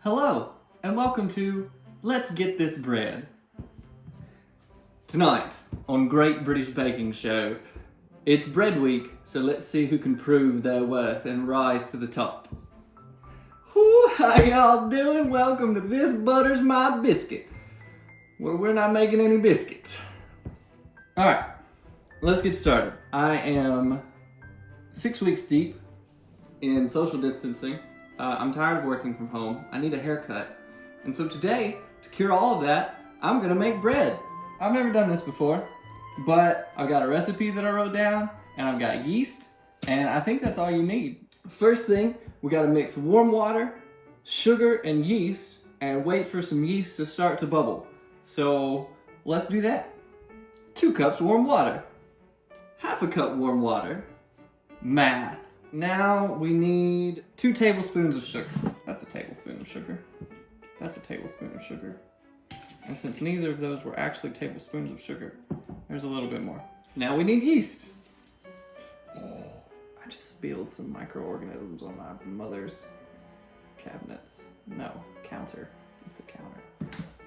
Hello, and welcome to Let's Get This Bread. Tonight, on Great British Baking Show, it's bread week, so let's see who can prove their worth and rise to the top. Whoo, how y'all doing? Welcome to This Butter's My Biscuit, where we're not making any biscuits. Alright, let's get started. I am 6 weeks deep in social distancing. I'm tired of working from home. I need a haircut. And so today, to cure all of that, I'm gonna make bread. I've never done this before, but I've got a recipe that I wrote down, and I've got yeast, and I think that's all you need. First thing, we gotta mix warm water, sugar, and yeast, and wait for some yeast to start to bubble. So let's do that. 2 cups warm water. Half a cup warm water. Math. Now we need 2 tablespoons of sugar. That's a tablespoon of sugar. That's a tablespoon of sugar. And since neither of those were actually tablespoons of sugar, there's a little bit more. Now we need yeast. Oh, I just spilled some microorganisms on my mother's cabinets. No, counter. It's a counter.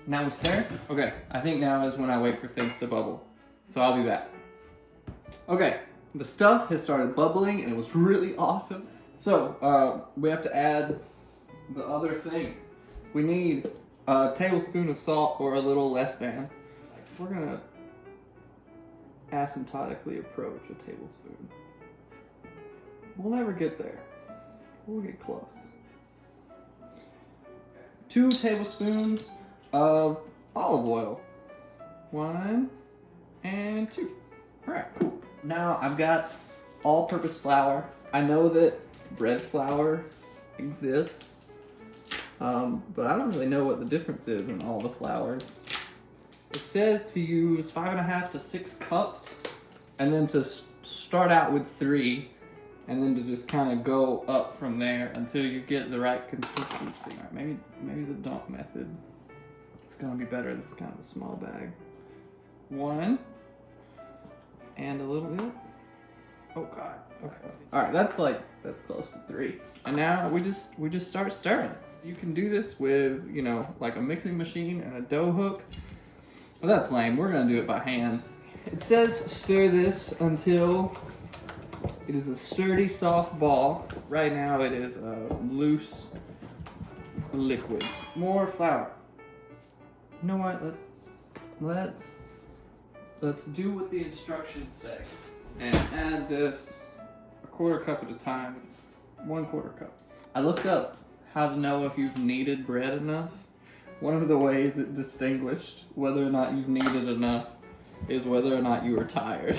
Now we stir. Okay, I think now is when I wait for things to bubble. So I'll be back. Okay. The stuff has started bubbling and it was really awesome. So we have to add the other things. We need a tablespoon of salt or a little less than. We're gonna asymptotically approach a tablespoon. We'll never get there. We'll get close. 2 tablespoons of olive oil. 1 and 2. All right, cool. Now I've got all-purpose flour. I know that bread flour exists, but I don't really know what the difference is in all the flours. It says to use 5.5 to 6 cups, and then to start out with 3, and then to just kind of go up from there until you get the right consistency. All right, maybe the dump method. It's gonna be better. This is kind of a small bag. 1. And a little bit. Oh God. Okay. All right. That's close to 3. And now we just start stirring. You can do this with like a mixing machine and a dough hook. Well, that's lame. We're gonna do it by hand. It says stir this until it is a sturdy, soft ball. Right now it is a loose liquid. More flour. You know what? Let's do what the instructions say and add this a 1/4 cup at a time, 1/4 cup. I looked up how to know if you've kneaded bread enough. One of the ways it distinguished whether or not you've kneaded enough is whether or not you were tired.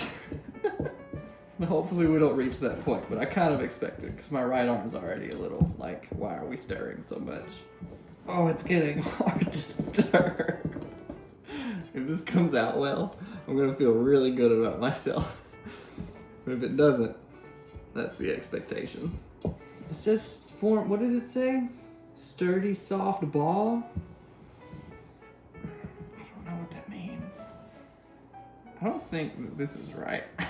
Hopefully we don't reach that point, but I kind of expect it because my right arm's already a little like, why are we stirring so much? Oh, it's getting hard to stir. If this comes out well, I'm gonna feel really good about myself. But if it doesn't, that's the expectation. It says form, what did it say? Sturdy, soft ball? I don't know what that means. I don't think that this is right. Dang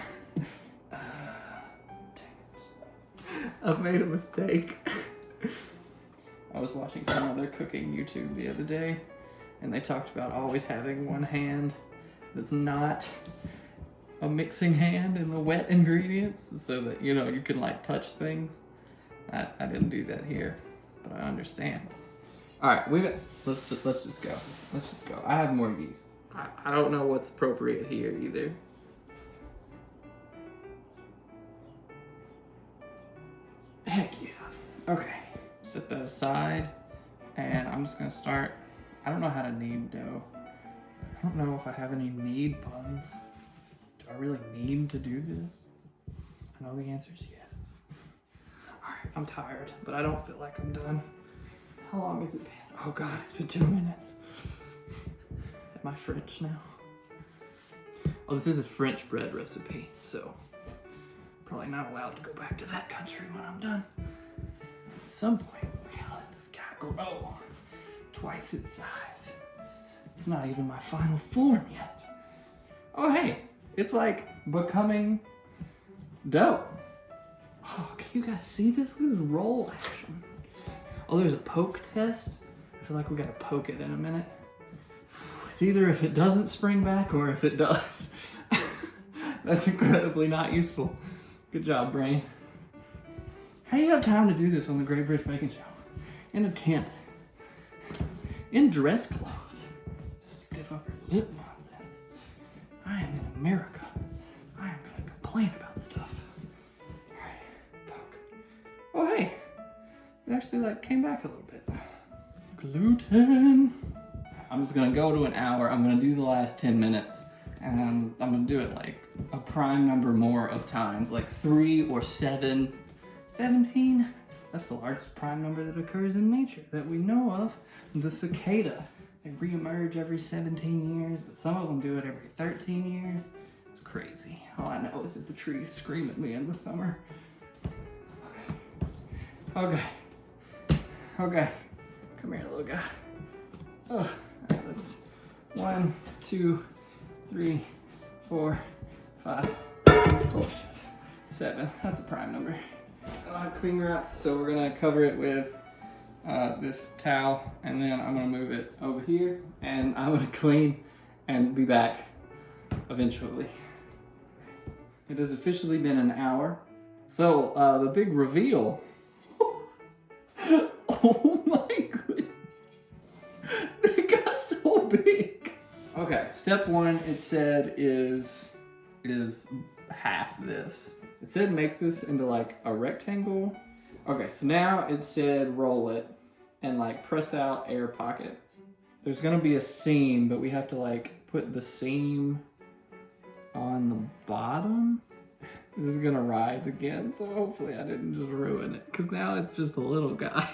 it. I've made a mistake. I was watching some other cooking YouTube the other day, and they talked about always having one hand that's not a mixing hand in the wet ingredients so that you can like touch things. I didn't do that here, but I understand. All right, let's just go. Let's just go. I have more yeast. I don't know what's appropriate here either. Heck yeah. Okay, set that aside, and I'm just gonna start. I don't know how to knead dough. I don't know if I have any knead buns. Do I really need to do this? I know the answer is yes. Alright, I'm tired, but I don't feel like I'm done. How long has it been? Oh God, it's been 2 minutes. Am I French now? Oh, this is a French bread recipe, so probably not allowed to go back to that country when I'm done. At some point, we gotta let this guy grow twice its size. It's not even my final form yet. Oh hey, it's like becoming dough. Oh, can you guys see this? Look at this roll action. Oh, there's a poke test. feel like we gotta poke it in a minute. It's either if it doesn't spring back or if it does. That's incredibly not useful. Good job, brain. How do you have time to do this on the Great British Baking Show? In a tent. In dress clothes. Stiff upper lip nonsense. I am in America. I am gonna complain about stuff. Alright, poke. Oh hey! It actually like came back a little bit. Gluten. I'm just gonna go to an hour. I'm gonna do the last 10 minutes. And I'm gonna do it like a prime number more of times, like 3 or 7, 17. That's the largest prime number that occurs in nature that we know of. The cicada. They reemerge every 17 years, but some of them do it every 13 years. It's crazy. All I know is that the trees scream at me in the summer. Okay. Okay. Come here, little guy. Oh, all right, let's 1, 2, 3, 4, 5, oh shit, 7. That's a prime number. I don't have cling wrap, so we're gonna cover it with this towel, and then I'm gonna move it over here, and I'm gonna clean and be back eventually. It has officially been an hour. So the big reveal. Oh my goodness. It got so big. Okay, step 1, it said is half this. It said make this into like a rectangle. Okay, so now it said roll it and like press out air pockets. There's gonna be a seam, but we have to like put the seam on the bottom. This is gonna rise again, so hopefully I didn't just ruin it, because now it's just a little guy.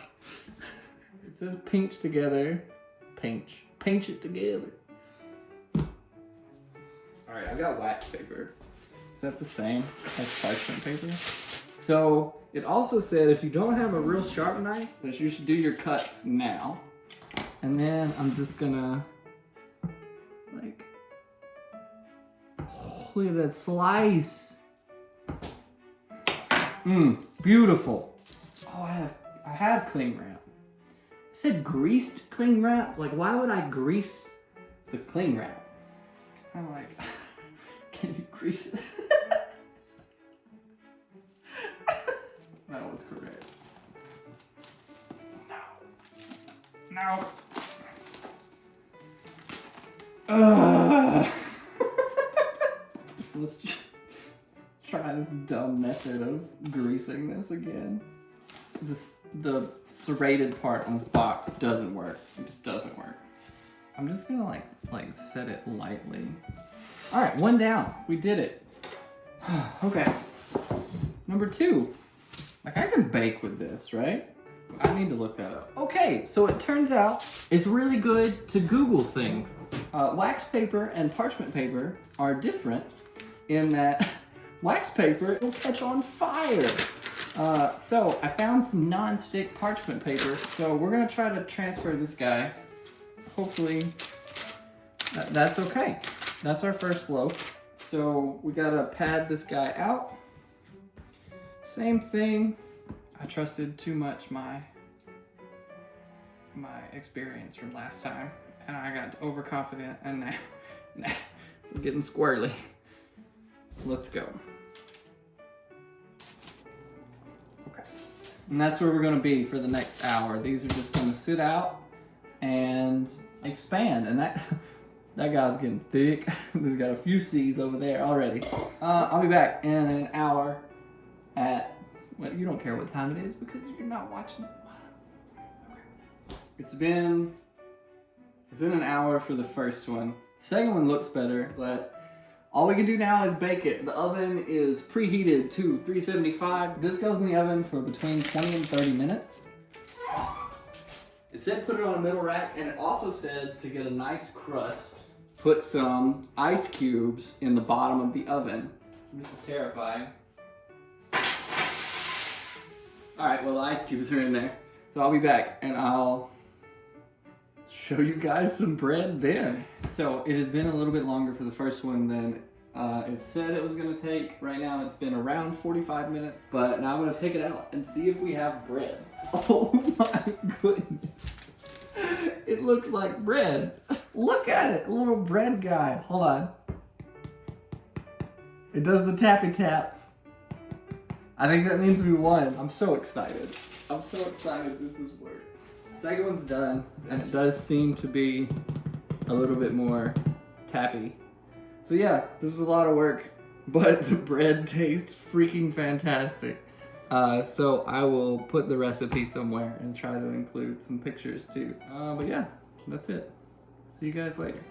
It says pinch together. Pinch it together. Alright, I got wax paper. Is that the same as parchment paper? So it also said if you don't have a real sharp knife, that you should do your cuts now. And then I'm just gonna like, oh, look at that slice. Beautiful. Oh, I have cling wrap. It said greased cling wrap. Like, why would I grease the cling wrap? I'm like, can you grease it? That was correct. No. Let's try this dumb method of greasing this again. The serrated part on the box doesn't work. It just doesn't work. I'm just gonna like set it lightly. All right, 1 down. We did it. Okay. Number 2. Like, I can bake with this, right? I need to look that up. Okay, so it turns out it's really good to Google things. Wax paper and parchment paper are different in that wax paper will catch on fire. So I found some non-stick parchment paper. So we're gonna try to transfer this guy. Hopefully that's okay. That's our first loaf. So we gotta pad this guy out. Same thing. I trusted too much my experience from last time, and I got overconfident, and now we're getting squirrely. Let's go. Okay. And that's where we're gonna be for the next hour. These are just gonna sit out and expand, and that guy's getting thick. There's got a few C's over there already. I'll be back in an hour at, well, you don't care what time it is because you're not watching it. It's been an hour for the first one. The second one looks better, but all we can do now is bake it. The oven is preheated to 375. This goes in the oven for between 20 and 30 minutes. It said put it on a middle rack, and it also said to get a nice crust, put some ice cubes in the bottom of the oven. This is terrifying. All right, well, the ice cubes are in there. So I'll be back and I'll show you guys some bread then. So it has been a little bit longer for the first one than it said it was gonna take. Right now it's been around 45 minutes, but now I'm gonna take it out and see if we have bread. Oh my goodness. It looks like bread. Look at it, little bread guy. Hold on. It does the tappy taps. I think that means we won. I'm so excited. I'm so excited this is work. Second one's done, and it does seem to be a little bit more tappy. So yeah, this is a lot of work, but the bread tastes freaking fantastic. So I will put the recipe somewhere and try to include some pictures too. But yeah, that's it. See you guys later.